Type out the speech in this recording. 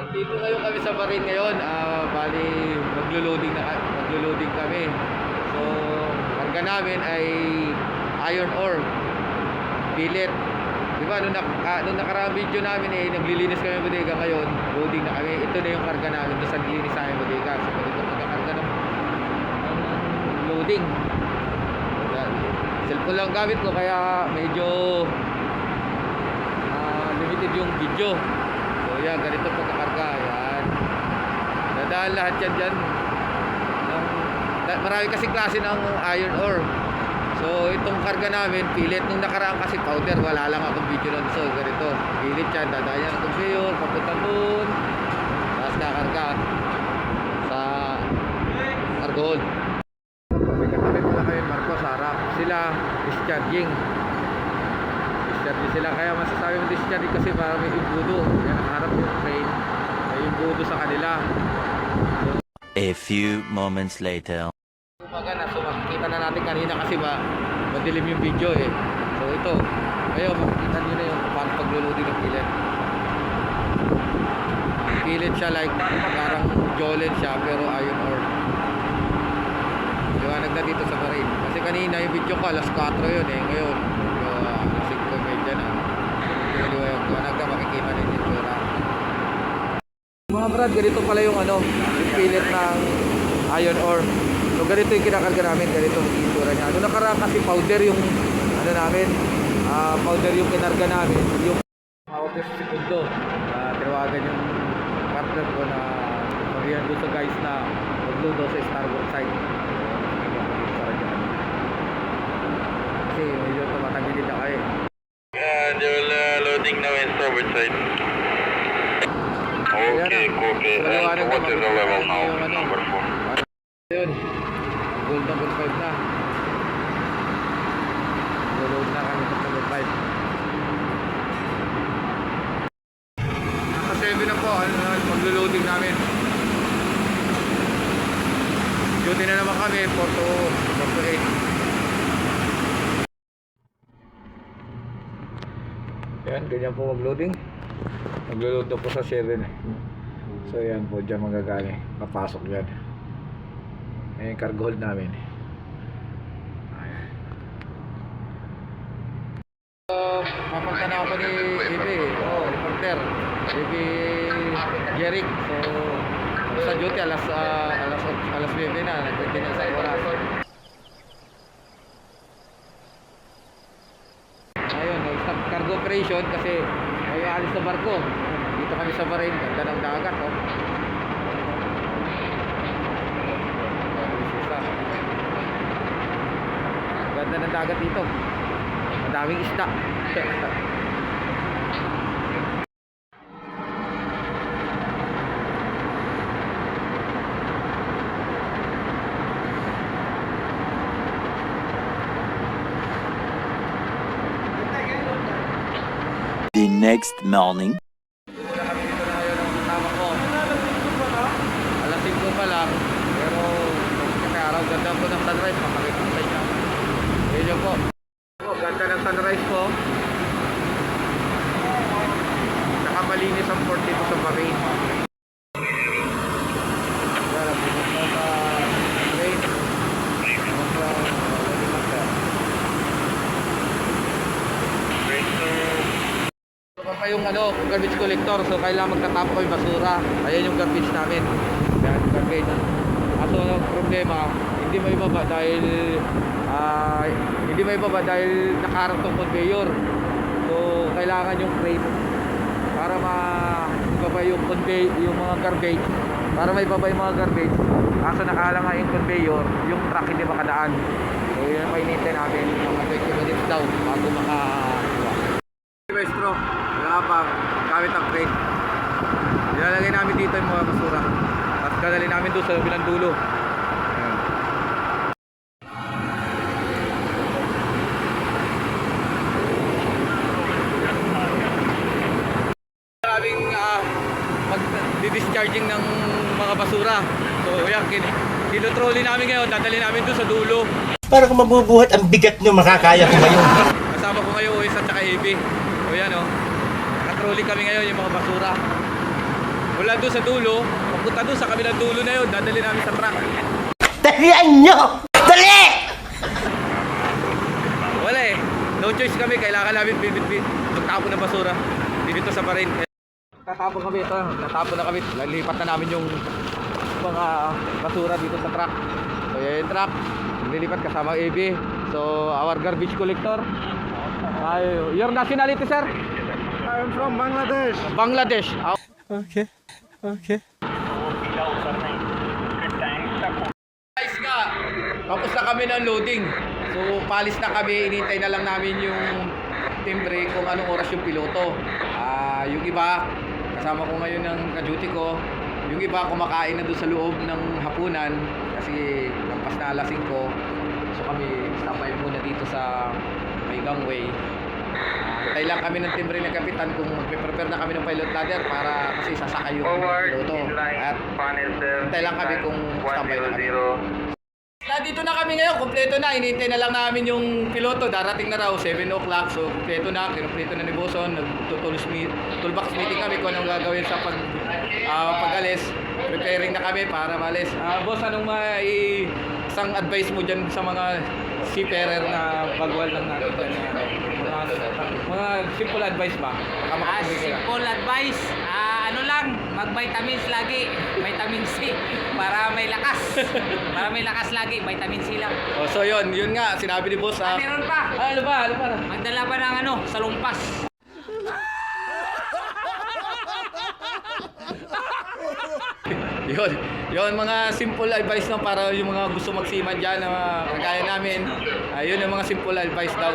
Dito ngayon kami sa Bahrain ngayon. Bali maglo-loading kami. So, karga namin ay iron ore, billet. Di ba nung nakaraang video namin naglilinis kami ng bodega, ngayon loading na kami. Ito na yung karga namin doon sa nililinis sa aming bodega. So, ito pagkakarga ng loading. Cellphone lang gamit ko kaya medyo limited yung video. So yan, ganito pagkakarga. Yan, dadaan lahat yan dyan marami kasi klase ng iron ore. So itong karga namin pilit. Nung nakaraan kasi powder, wala lang akong video nun. So ganito, pilit yan, dadaan yan itong mayor, papunta dun, tapos nakarga sa cargo hold. May katabi pala kayo Marco sa harap. Sila discharging sila, kaya masasabi mo discharging kasi para may imbudo. Yan nakaharap yung train, may imbudo sa kanila. So, a few moments later. umaga na, so makikita na natin kanina kasi madilim yung video eh. So ito, ngayon makikita nyo na yung paano paglululoading ng pilit. Pilit siya like parang Jolen siya pero iron ore. Liwanag na dito sa Bahrain. Kasi kanina yung video ko alas 4 yun eh. Ngayon alas 5:30 na. Liwanag na, makikita na yung tura. Mga brad, ganito pala yung yung pilit ng iron ore. So ganito yung kinakarga namin, ganito yung itsura niya. Noong nakaraan kasi powder yung namin, powder yung kinarga namin. Yung hawak yung segundo, tinawagan yung partner ko na sabihan ko sa guys na magluto sa starboard side. Kasi medyo tumatagilid na kayo. You're loading now in starboard side. Okay, copy. And what is the level now? Number 4. Ayun, gold number 5 na. Load na kami sa number 5. Nasa 7 na po, maglo-loading namin. Duty na naman kami, 4 to 8. Ayan, ganyan po mag-loading. Maglo-load na po sa 7. So ayan po, dyan magagani. Papasok yan. Ayan yung cargo hold namin. Papunta na ako ni Ebe. Reporter Ebe Jeric. So sa duty alas 9 na. Nagpwede na sa oras. Ayun, nag-stop cargo operation kasi may alis na barko. Dito kami sa Bahrain, ganda ng dagat ganda ng dagat dito, madaming isda. The next morning. Wala kami dito na ngayon ang kasama ko. Alas 5 pa lang, pero kasi araw ganda po ng sunrise, makakita sa inyo. Yun po. Ganda ng sunrise po. Saka malinis ang port dito sa Bahrain. Wala, bukas na sa train. Ito pa yung garbage collector. So kailangan magtatapon kami basura. Ayan yung garbage namin. Ayan, garbage. Kaso ang problema, hindi may baba dahil nakaharap tong conveyor. So kailangan yung crane para maibaba yung mga garbage, para maibaba yung mga garbage. Kaso nakahalang nga yung conveyor, yung truck hindi makadaan. So yun ang painitin namin, mga 20 minutes daw bago makakuha. Maestro, wala pa gamit ang crane. Nilalagay namin dito yung mga basura, tapos dadali namin doon sa bilang dulo. Mag-discharging ng mga basura. So yan, kinutroli namin ngayon, dadali namin doon sa dulo. Para kung mabubuhat ang bigat nyo, makakaya ko ngayon. Kasama ko ngayon Uwis at saka Ebi. So yan nakatroli kami ngayon yung mga basura. Mula doon sa dulo, papunta doon sa kabilang dulo na yun, dadali namin sa truck. Dalian nyo! Dali! Wala eh. No choice kami, kailangan namin magtapon ng basura dito sa Barin. Tatapon kami ito, tatapon na kami. Lilipat na namin yung mga basura dito sa truck. So yan yung truck, lilipat kasama ang AB. So our garbage collector. Your nationality, sir? I'm from Bangladesh. Bangladesh. Okay. Guys nga, tapos na kami ng loading. So palis na kami, inintay na lang namin yung timbre kung anong oras yung piloto. Yung iba, kasama ko ngayon ng ka-duty ko, yung iba kumakain na doon sa loob ng hapunan kasi lampas na alas 5. So kami standby muna dito sa may gangway. Hintay lang kami ng timbre ng kapitan kung magpe-prepare na kami ng pilot ladder para kasi sasakay yung piloto. At hintay lang kami kung standby na kami. Dito na kami ngayon, kompleto na. Hinihintay na lang namin yung piloto. Darating na raw, 7 o'clock. So, kompleto na. Kinumpleto na ni Boson. Toolbox meeting kami kung anong gagawin sa pag-alis. Preparing na kami para malis. Boss, anong isang advice mo dyan sa mga seafarer na bagwal lang natin dyan? Mga simple advice ba? Simple advice, ano lang, mag-vitamins lagi, vitamin C, para may lakas. Para may lakas lagi, vitamin C lang. So yun nga, sinabi ni boss. Meron pa, Ano ba? magdala pa ng salumpas. Yun mga simple advice no para yung mga gusto magsiman dyan na kagaya namin. Yun yung mga simple advice daw.